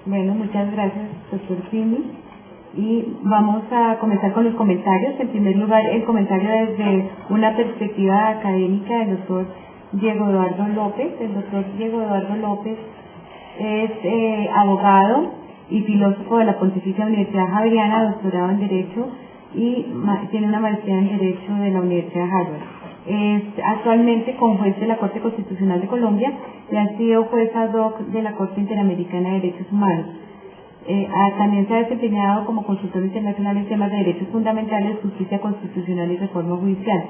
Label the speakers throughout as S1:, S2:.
S1: Bueno, muchas gracias, doctor Simi. Y vamos a comenzar con los comentarios. En primer lugar, el comentario desde una perspectiva académica del doctor Diego Eduardo López. El doctor Diego Eduardo López es abogado y filósofo de la Pontificia Universidad Javeriana, doctorado en Derecho y tiene una maestría en Derecho de la Universidad Harvard. Es actualmente conjuez de la Corte Constitucional de Colombia y ha sido juez ad hoc de la Corte Interamericana de Derechos Humanos. También se ha desempeñado como consultor internacional en temas de derechos fundamentales, justicia constitucional y reforma judicial.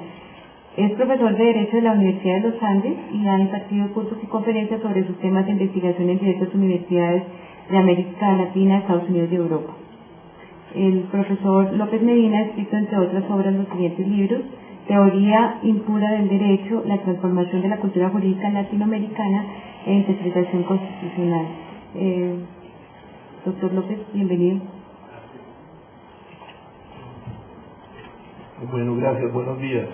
S1: Es profesor de Derecho de la Universidad de los Andes y ha impartido cursos y conferencias sobre sus temas de investigación en diversas universidades de América Latina, Estados Unidos y Europa. El profesor López Medina ha escrito, entre otras obras, los siguientes libros: Teoría impura del derecho, la transformación de la cultura jurídica latinoamericana e interpretación constitucional. Doctor López, bienvenido.
S2: Bueno, gracias, buenos días.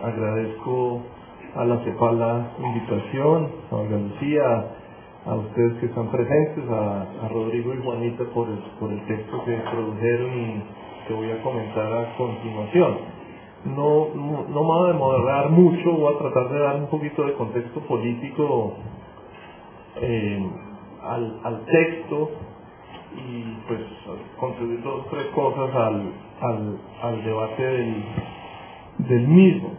S2: Agradezco a la CEPAL la invitación, a Olga Lucía, a ustedes que están presentes, a Rodrigo y Juanita por el texto que produjeron y que voy a comentar a continuación. No me voy a demorar mucho, voy a tratar de dar un poquito de contexto político al texto y pues contribuir dos o tres cosas al debate del mismo.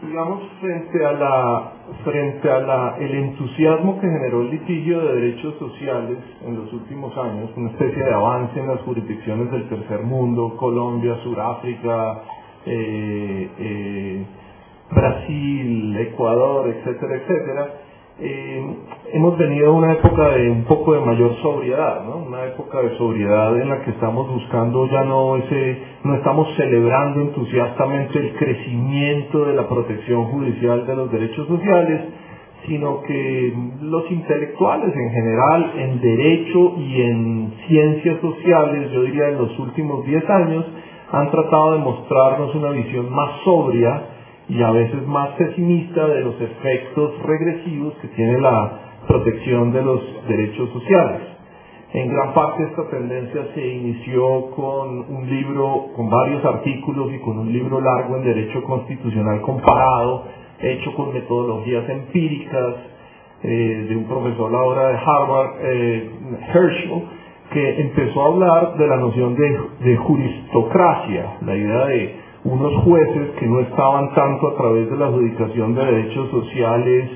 S2: Digamos, frente a el entusiasmo que generó el litigio de derechos sociales en los últimos años, una especie de avance en las jurisdicciones del tercer mundo, Colombia, Sudáfrica, Brasil, Ecuador, etcétera, etcétera, hemos venido a una época de un poco de mayor sobriedad, ¿no? Una época de sobriedad en la que estamos buscando ya no estamos celebrando entusiastamente el crecimiento de la protección judicial de los derechos sociales, sino que los intelectuales en general, en derecho y en ciencias sociales, yo diría en los últimos 10 años, han tratado de mostrarnos una visión más sobria y a veces más pesimista de los efectos regresivos que tiene la protección de los derechos sociales. En gran parte esta tendencia se inició con un libro, con varios artículos y con un libro largo en Derecho Constitucional Comparado, hecho con metodologías empíricas de un profesor ahora de Harvard, Herschel, que empezó a hablar de la noción de juristocracia, la idea de unos jueces que no estaban tanto a través de la adjudicación de derechos sociales,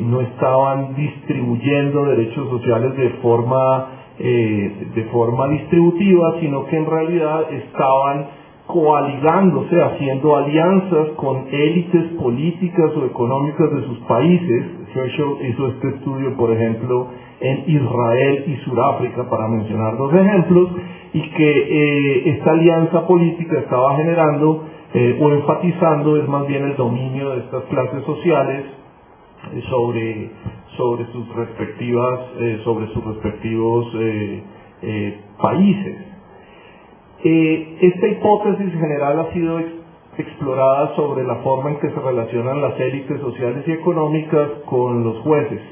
S2: no estaban distribuyendo derechos sociales de forma distributiva, sino que en realidad estaban coaligándose, haciendo alianzas con élites políticas o económicas de sus países. Herschel hizo este estudio, por ejemplo, en Israel y Sudáfrica, para mencionar dos ejemplos, y que esta alianza política estaba generando o enfatizando es más bien el dominio de estas clases sociales sobre sus respectivos países. Esta hipótesis general ha sido explorada sobre la forma en que se relacionan las élites sociales y económicas con los jueces.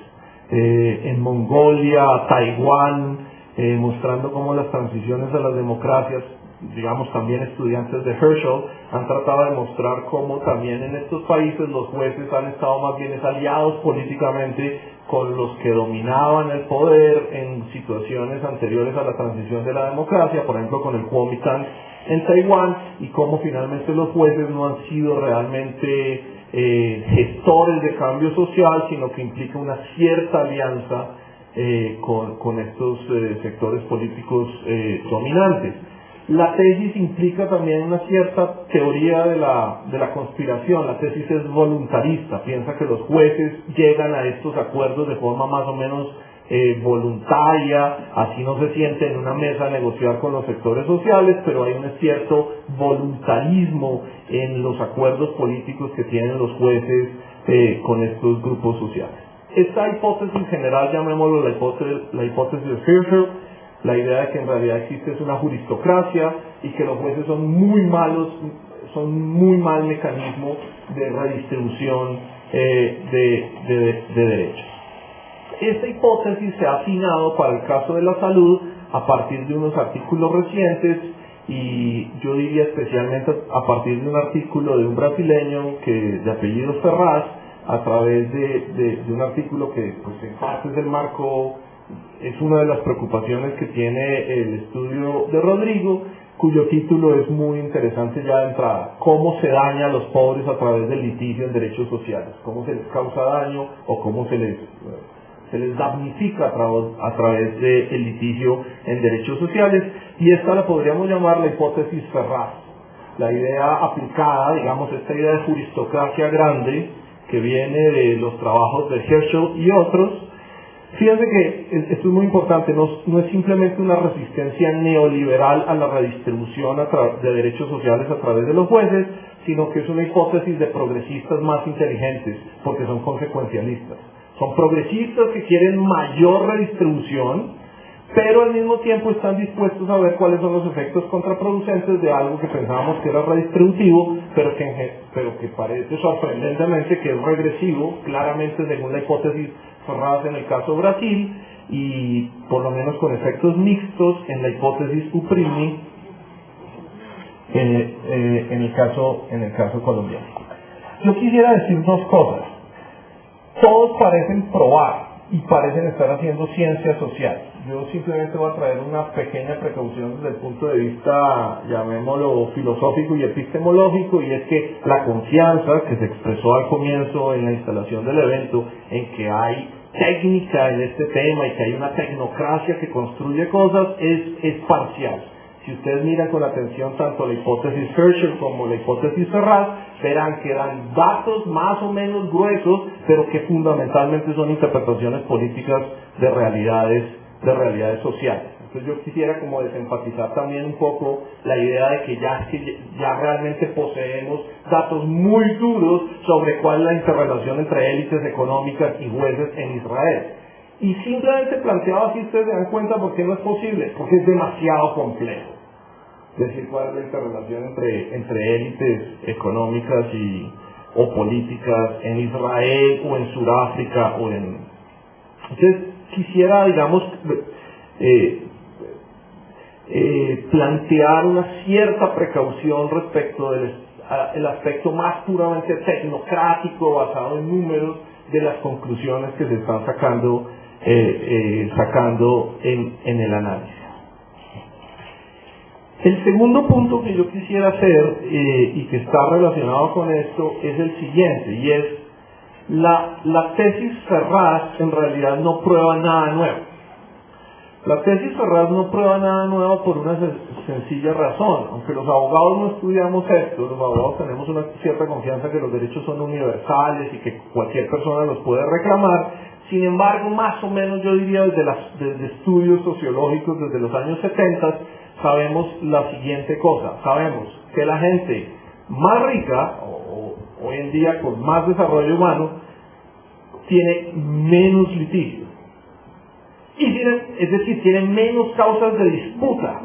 S2: En Mongolia, Taiwán, mostrando cómo las transiciones a las democracias, digamos también estudiantes de Herschel, han tratado de mostrar cómo también en estos países los jueces han estado más bien aliados políticamente con los que dominaban el poder en situaciones anteriores a la transición de la democracia, por ejemplo con el Kuomintang en Taiwán, y cómo finalmente los jueces no han sido realmente gestores de cambio social, sino que implica una cierta alianza con estos sectores políticos dominantes. La tesis implica también una cierta teoría de la conspiración. La tesis es voluntarista, piensa que los jueces llegan a estos acuerdos de forma más o menos voluntaria, así no se sienten en una mesa a negociar con los sectores sociales, pero hay un cierto voluntarismo en los acuerdos políticos que tienen los jueces con estos grupos sociales. Esta hipótesis general, llamémoslo la hipótesis de Herschel, la idea de que en realidad existe una juristocracia y que los jueces son muy mal mecanismo de redistribución de derechos. Esta hipótesis se ha afinado para el caso de la salud a partir de unos artículos recientes y yo diría especialmente a partir de un artículo de un brasileño de apellido Ferraz, a través de un artículo que pues en parte es el marco, es una de las preocupaciones que tiene el estudio de Rodrigo, cuyo título es muy interesante ya de entrada: cómo se daña a los pobres a través del litigio en derechos sociales, cómo se les causa daño o cómo se les damnifica a través del litigio en derechos sociales. Y esta la podríamos llamar la hipótesis Ferraz, la idea aplicada, digamos, esta idea de juristocracia grande que viene de los trabajos de Herschel y otros. Fíjense que esto es muy importante, no es simplemente una resistencia neoliberal a la redistribución de derechos sociales a través de los jueces, sino que es una hipótesis de progresistas más inteligentes, porque son consecuencialistas. Son progresistas que quieren mayor redistribución, pero al mismo tiempo están dispuestos a ver cuáles son los efectos contraproducentes de algo que pensábamos que era redistributivo, pero que parece sorprendentemente que es regresivo, claramente según la hipótesis Ferraz en el caso Brasil, y por lo menos con efectos mixtos en la hipótesis Uprimi en el caso colombiano. Yo quisiera decir dos cosas. Todos parecen probar y parecen estar haciendo ciencia social. Yo simplemente voy a traer una pequeña precaución desde el punto de vista, llamémoslo, filosófico y epistemológico, y es que la confianza que se expresó al comienzo en la instalación del evento, en que hay técnica en este tema y que hay una tecnocracia que construye cosas, es parcial. Si ustedes miran con atención tanto la hipótesis Herschel como la hipótesis Ferraz, verán que dan datos más o menos gruesos, pero que fundamentalmente son interpretaciones políticas de realidades sociales. Entonces yo quisiera como desenfatizar también un poco la idea de que ya realmente poseemos datos muy duros sobre cuál es la interrelación entre élites económicas y jueces en Israel. Y simplemente planteado así ustedes se dan cuenta por qué no es posible, porque es demasiado complejo decir cuál es la interrelación entre élites económicas o políticas en Israel o en Sudáfrica o en... Entonces quisiera, digamos, plantear una cierta precaución respecto del aspecto más puramente tecnocrático, basado en números, de las conclusiones que se están sacando en el análisis. El segundo punto que yo quisiera hacer y que está relacionado con esto es el siguiente, y es la tesis Ferraz en realidad no prueba nada nuevo. La tesis Ferraz no prueba nada nuevo por una sencilla razón. Aunque los abogados no estudiamos esto, los abogados tenemos una cierta confianza que los derechos son universales y que cualquier persona los puede reclamar. Sin embargo, más o menos yo diría desde estudios sociológicos desde los años 70, sabemos la siguiente cosa. Sabemos que la gente más rica, o hoy en día con más desarrollo humano, tiene menos litigio. Es decir, tienen menos causas de disputa.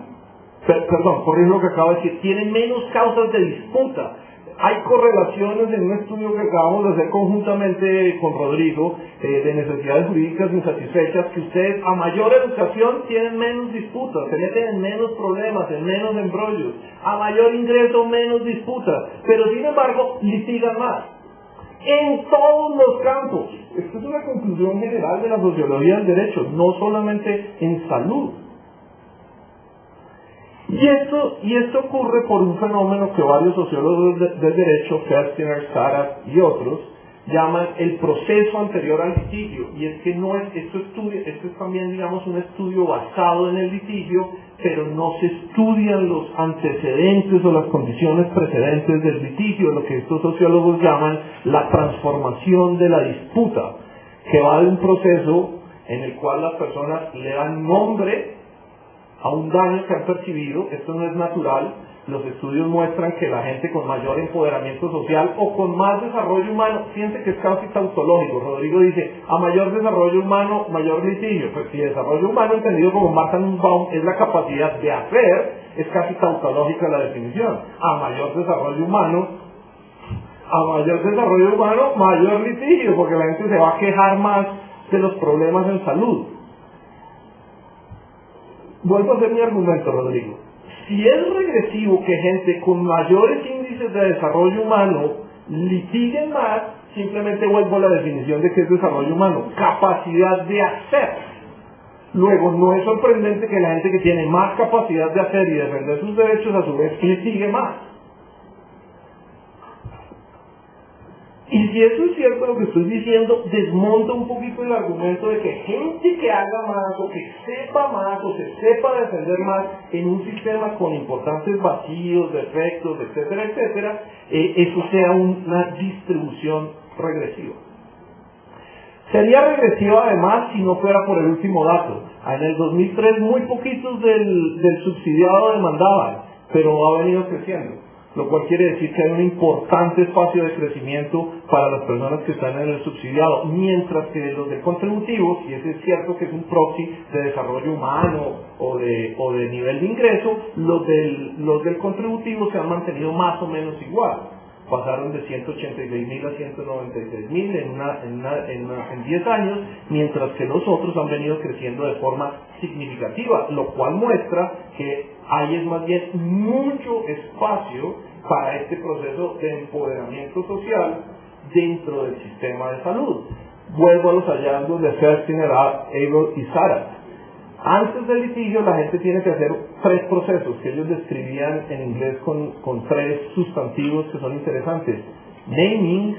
S2: Perdón, corrijo lo que acabo de decir. Tienen menos causas de disputa. Hay correlaciones en un estudio que acabamos de hacer conjuntamente con Rodrigo de necesidades jurídicas insatisfechas, que ustedes a mayor educación tienen menos disputas, se meten en menos problemas, en menos embrollos. A mayor ingreso, menos disputas. Pero sin embargo, litigan más. En todos los campos. Esto es una conclusión general de la sociología del derecho, no solamente en salud. Y esto ocurre por un fenómeno que varios sociólogos del derecho, Festiner, Sarat y otros, llaman el proceso anterior al litigio. Y es que esto es también, digamos, un estudio basado en el litigio, pero no se estudian los antecedentes o las condiciones precedentes del litigio, lo que estos sociólogos llaman la transformación de la disputa, que va de un proceso en el cual las personas le dan nombre a un daño que han percibido. Esto no es natural. Los estudios muestran que la gente con mayor empoderamiento social o con más desarrollo humano, fíjense que es casi tautológico. Rodrigo dice, a mayor desarrollo humano, mayor litigio. Pues si desarrollo humano, entendido como Martha Nussbaum, es la capacidad de hacer, es casi tautológica la definición. A mayor desarrollo humano, mayor litigio, porque la gente se va a quejar más de los problemas en salud. Vuelvo a hacer mi argumento, Rodrigo. Si es regresivo que gente con mayores índices de desarrollo humano litiguen más, simplemente vuelvo a la definición de qué es desarrollo humano: capacidad de hacer. Luego, no es sorprendente que la gente que tiene más capacidad de hacer y defender sus derechos, a su vez litigue más. Y si eso es cierto lo que estoy diciendo, desmonta un poquito el argumento de que gente que haga más o que sepa más o se sepa defender más en un sistema con importantes vacíos, defectos, etcétera, etcétera, eso sea una distribución regresiva. Sería regresiva además si no fuera por el último dato. En el 2003 muy poquitos del subsidiado demandaban, pero ha venido creciendo, lo cual quiere decir que hay un importante espacio de crecimiento para las personas que están en el subsidiado, mientras que los del contributivo, si ese es cierto que es un proxy de desarrollo humano o de nivel de ingreso, los del contributivo se han mantenido más o menos igual. Pasaron de 186.000 a 196.000 en 10 años, mientras que los otros han venido creciendo de forma significativa, lo cual muestra que hay es más bien mucho espacio para este proceso de empoderamiento social dentro del sistema de salud. Vuelvo a los hallazgos de Festinger, Abel y Sara. Antes del litigio la gente tiene que hacer 3 procesos que ellos describían en inglés con 3 sustantivos que son interesantes: naming,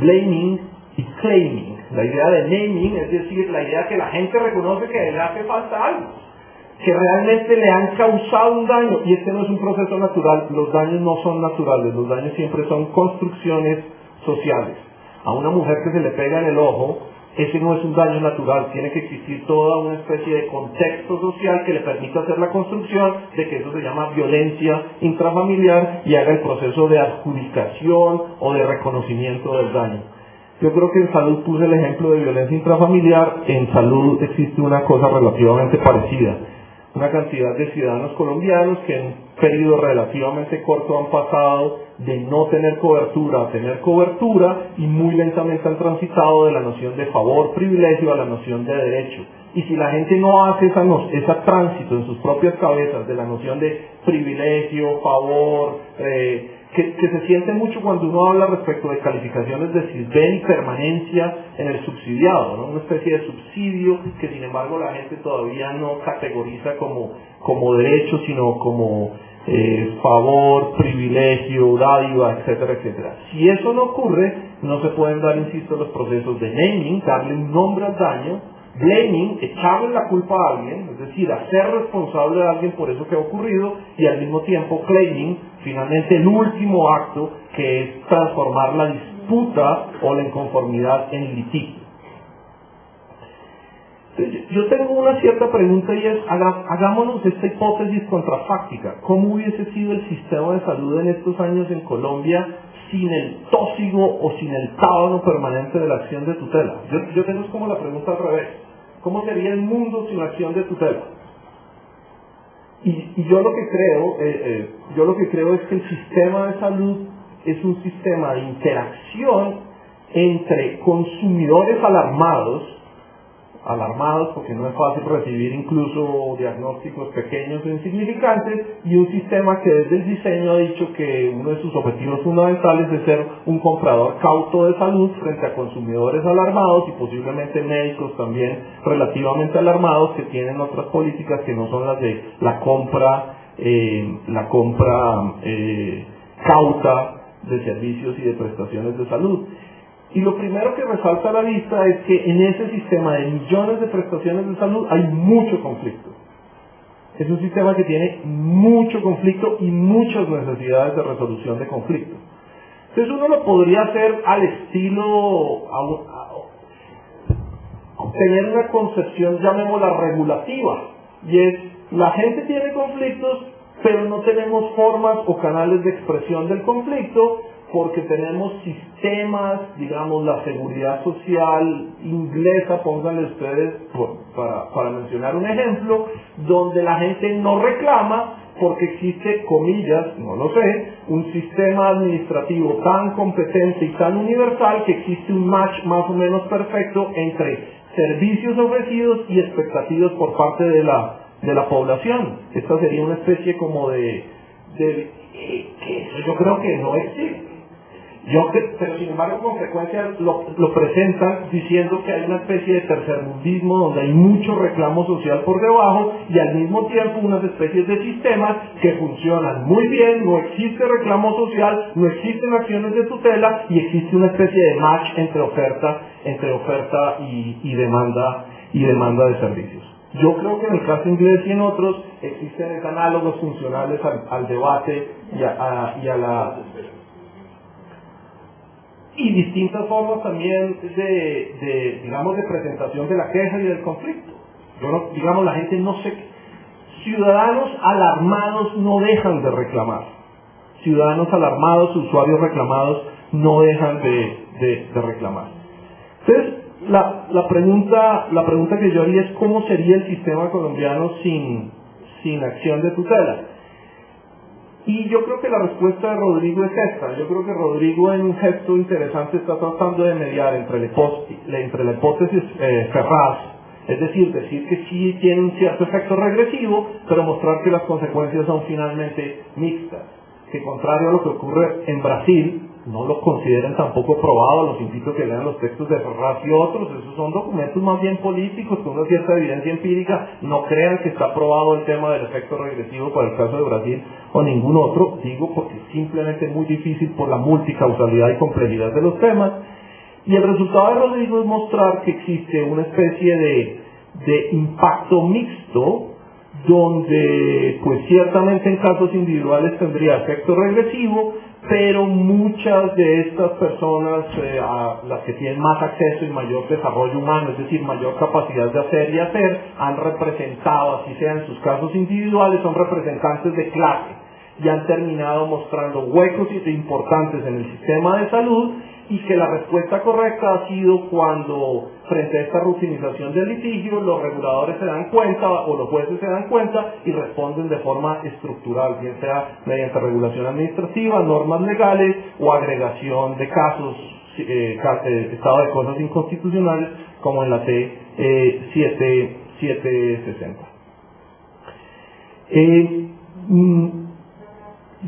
S2: blaming y claiming. La idea de naming es decir, la idea que la gente reconoce que le hace falta algo, que realmente le han causado un daño, y este no es un proceso natural. Los daños no son naturales, los daños siempre son construcciones sociales. A una mujer que se le pega en el ojo, ese no es un daño natural, tiene que existir toda una especie de contexto social que le permita hacer la construcción de que eso se llama violencia intrafamiliar y haga el proceso de adjudicación o de reconocimiento del daño. Yo creo que en salud puse el ejemplo de violencia intrafamiliar. En salud existe una cosa relativamente parecida. Una cantidad de ciudadanos colombianos que en un periodo relativamente corto han pasado de no tener cobertura a tener cobertura, y muy lentamente han transitado de la noción de favor, privilegio a la noción de derecho. Y si la gente no hace ese tránsito en sus propias cabezas de la noción de privilegio, favor, que se siente mucho cuando uno habla respecto de calificaciones de CISBEN y permanencia en el subsidiado, ¿no? Una especie de subsidio que sin embargo la gente todavía no categoriza como derecho, sino como favor, privilegio, dádiva, etcétera, etcétera. Si eso no ocurre, no se pueden dar, insisto, los procesos de naming, darle un nombre al daño; blaming, echarle la culpa a alguien, es decir, hacer responsable a alguien por eso que ha ocurrido; y al mismo tiempo claiming, finalmente el último acto, que es transformar la disputa o la inconformidad en litigio. Yo tengo una cierta pregunta, y es, hagámonos esta hipótesis contrafáctica: ¿cómo hubiese sido el sistema de salud en estos años en Colombia sin el tóxigo o sin el tábano permanente de la acción de tutela? Yo tengo como la pregunta al revés: ¿cómo sería el mundo sin la acción de tutela? Y yo lo que creo es que el sistema de salud es un sistema de interacción entre consumidores alarmados porque no es fácil recibir incluso diagnósticos pequeños e insignificantes, y un sistema que desde el diseño ha dicho que uno de sus objetivos fundamentales es ser un comprador cauto de salud frente a consumidores alarmados y posiblemente médicos también relativamente alarmados, que tienen otras políticas que no son las de la compra cauta de servicios y de prestaciones de salud. Y lo primero que resalta a la vista es que en ese sistema de millones de prestaciones de salud hay mucho conflicto. Es un sistema que tiene mucho conflicto y muchas necesidades de resolución de conflicto. Entonces uno lo podría hacer al estilo, tener una concepción, llamémosla regulativa, y es: la gente tiene conflictos, pero no tenemos formas o canales de expresión del conflicto, porque tenemos sistemas, digamos, la seguridad social inglesa, pónganle ustedes, para mencionar un ejemplo, donde la gente no reclama porque existe, comillas, no lo sé, un sistema administrativo tan competente y tan universal que existe un match más o menos perfecto entre servicios ofrecidos y expectativas por parte de la población. Esta sería una especie como que yo creo que no existe. Pero sin embargo con frecuencia lo presentan diciendo que hay una especie de tercermundismo donde hay mucho reclamo social por debajo y al mismo tiempo unas especies de sistemas que funcionan muy bien, no existe reclamo social, no existen acciones de tutela y existe una especie de match entre oferta y demanda de servicios. Yo creo que en el caso inglés y en otros existen análogos funcionales al debate y distintas formas también de presentación de la queja y del conflicto. La gente ciudadanos alarmados no dejan de reclamar. Ciudadanos alarmados, usuarios reclamados no dejan de reclamar. Entonces, la pregunta que yo haría es ¿cómo sería el sistema colombiano sin acción de tutela? Y yo creo que la respuesta de Rodrigo es esta. Yo creo que Rodrigo en un gesto interesante está tratando de mediar entre la hipótesis Ferraz, es decir que sí tiene un cierto efecto regresivo, pero mostrar que las consecuencias son finalmente mixtas, que contrario a lo que ocurre en Brasil, no lo consideren tampoco probado. Los invito a que lean los textos de Ferraz y otros. Esos son documentos más bien políticos con una cierta evidencia empírica. No crean que está probado el tema del efecto regresivo para el caso de Brasil o ningún otro. Digo porque es simplemente muy difícil por la multicausalidad y complejidad de los temas. Y el resultado de Rodrigo es mostrar que existe una especie de impacto mixto donde pues ciertamente en casos individuales tendría efecto regresivo, pero muchas de estas personas, las que tienen más acceso y mayor desarrollo humano, es decir, mayor capacidad de hacer y hacer, han representado, así sea en sus casos individuales, son representantes de clase y han terminado mostrando huecos importantes en el sistema de salud, y que la respuesta correcta ha sido cuando, frente a esta rutinización del litigio, los reguladores se dan cuenta o los jueces se dan cuenta y responden de forma estructural, bien sea mediante regulación administrativa, normas legales o agregación de casos, estado de cosas inconstitucionales, como en la T760.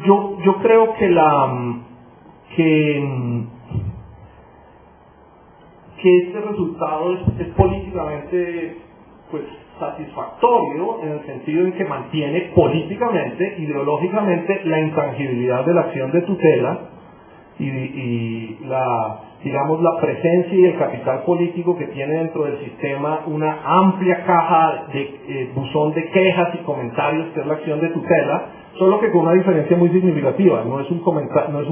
S2: Yo creo que este resultado es políticamente pues satisfactorio en el sentido en que mantiene políticamente, ideológicamente, la intangibilidad de la acción de tutela y la presencia y el capital político que tiene dentro del sistema una amplia caja de buzón de quejas y comentarios que es la acción de tutela, solo que con una diferencia muy significativa. No es un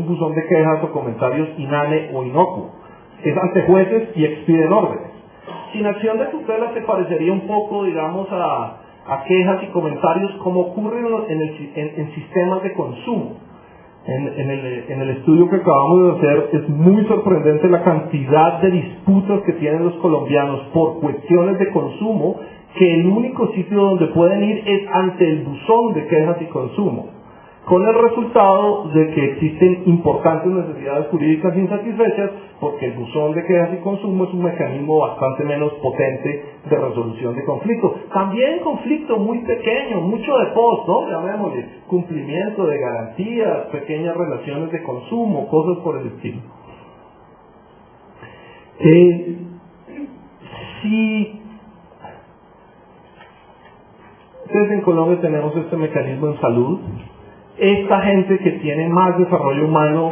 S2: buzón de quejas o comentarios inane o inocuo. Es ante jueces y expiden órdenes. Sin acción de tutela se parecería un poco, a quejas y comentarios como ocurre en sistemas de consumo. En el estudio que acabamos de hacer es muy sorprendente la cantidad de disputas que tienen los colombianos por cuestiones de consumo, que el único sitio donde pueden ir es ante el buzón de quejas y consumo, con el resultado de que existen importantes necesidades jurídicas insatisfechas, porque el buzón de quejas y consumo es un mecanismo bastante menos potente de resolución de conflictos. También conflicto muy pequeño, mucho de post, ¿no? Llamémosle cumplimiento de garantías, pequeñas relaciones de consumo, cosas por el estilo. Entonces en Colombia tenemos este mecanismo en salud. Esta gente que tiene más desarrollo humano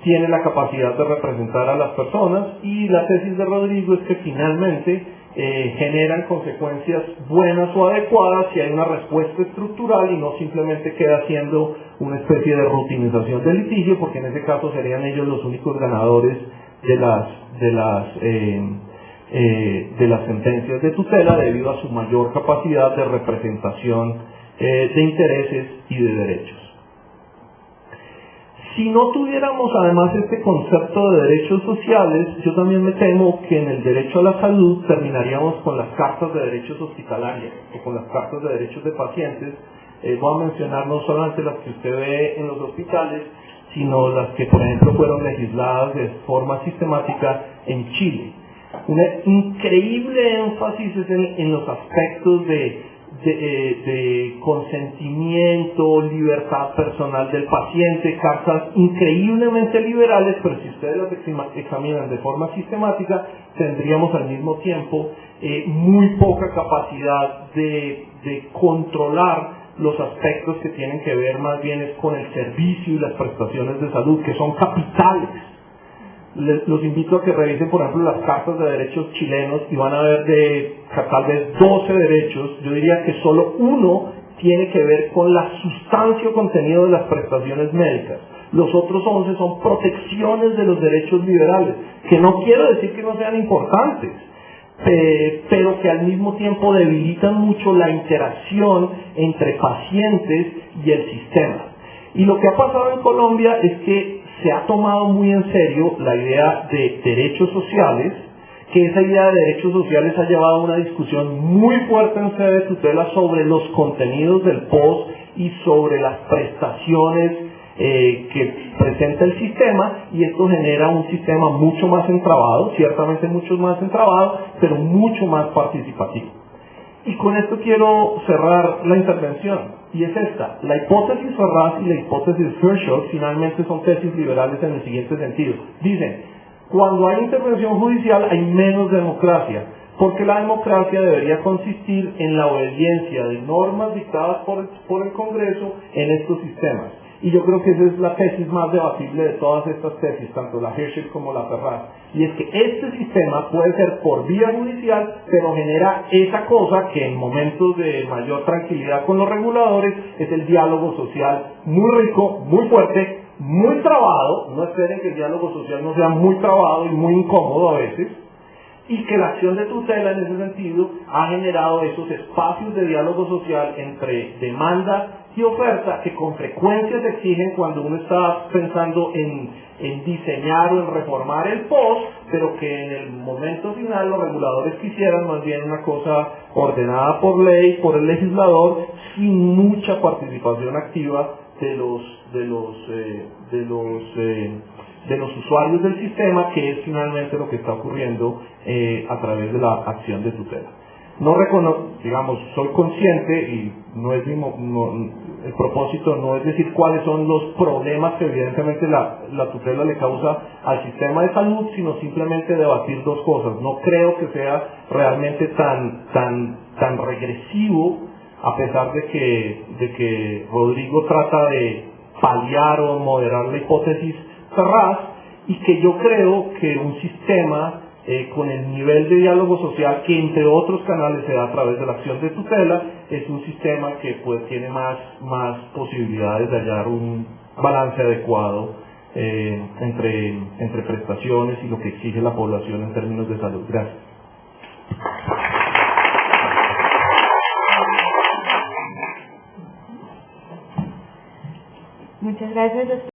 S2: tiene la capacidad de representar a las personas, y la tesis de Rodrigo es que finalmente generan consecuencias buenas o adecuadas si hay una respuesta estructural y no simplemente queda siendo una especie de rutinización del litigio, porque en ese caso serían ellos los únicos ganadores de las sentencias de tutela debido a su mayor capacidad de representación de intereses y de derechos. Si no tuviéramos además este concepto de derechos sociales, yo también me temo que en el derecho a la salud terminaríamos con las cartas de derechos hospitalarios o con las cartas de derechos de pacientes. Voy a mencionar no solamente las que usted ve en los hospitales, sino las que por ejemplo fueron legisladas de forma sistemática en Chile. Un increíble énfasis es en los aspectos de consentimiento, libertad personal del paciente, cartas increíblemente liberales, pero si ustedes las examinan de forma sistemática, tendríamos al mismo tiempo muy poca capacidad de controlar los aspectos que tienen que ver más bien es con el servicio y las prestaciones de salud, que son capitales. Los invito a que revisen, por ejemplo, las cartas de derechos chilenos y van a ver de tal vez 12 derechos. Yo diría que solo uno tiene que ver con la sustancia o contenido de las prestaciones médicas. Los otros 11 son protecciones de los derechos liberales, que no quiero decir que no sean importantes, pero que al mismo tiempo debilitan mucho la interacción entre pacientes y el sistema. Y lo que ha pasado en Colombia es que se ha tomado muy en serio la idea de derechos sociales, que esa idea de derechos sociales ha llevado a una discusión muy fuerte en sede de tutela sobre los contenidos del POS y sobre las prestaciones que presenta el sistema, y esto genera un sistema mucho más entrabado, ciertamente mucho más entrabado, pero mucho más participativo. Y con esto quiero cerrar la intervención, y es esta: la hipótesis Ferraz y la hipótesis Hirschfeld finalmente son tesis liberales en el siguiente sentido. Dicen, cuando hay intervención judicial hay menos democracia, porque la democracia debería consistir en la obediencia de normas dictadas por el Congreso en estos sistemas. Y yo creo que esa es la tesis más debatible de todas estas tesis, tanto la Hirschfeld como la Ferraz. Y es que este sistema puede ser por vía judicial, pero genera esa cosa que en momentos de mayor tranquilidad con los reguladores es el diálogo social muy rico, muy fuerte, muy trabado. No esperen que el diálogo social no sea muy trabado y muy incómodo a veces. Y que la acción de tutela en ese sentido ha generado esos espacios de diálogo social entre demanda y oferta que con frecuencia se exigen cuando uno está pensando en diseñar o en reformar el POS, pero que en el momento final los reguladores quisieran más bien una cosa ordenada por ley, por el legislador, sin mucha participación activa de los usuarios del sistema, que es finalmente lo que está ocurriendo a través de la acción de tutela. No digamos, soy consciente, y no es el propósito no es decir cuáles son los problemas que evidentemente la tutela le causa al sistema de salud, sino simplemente debatir dos cosas. No creo que sea realmente tan regresivo, a pesar de que Rodrigo trata de paliar o moderar la hipótesis Ferraz, y que yo creo que un sistema con el nivel de diálogo social que entre otros canales se da a través de la acción de tutela es un sistema que pues tiene más posibilidades de hallar un balance adecuado entre prestaciones y lo que exige la población en términos de salud. Gracias.
S1: Muchas gracias, doctor.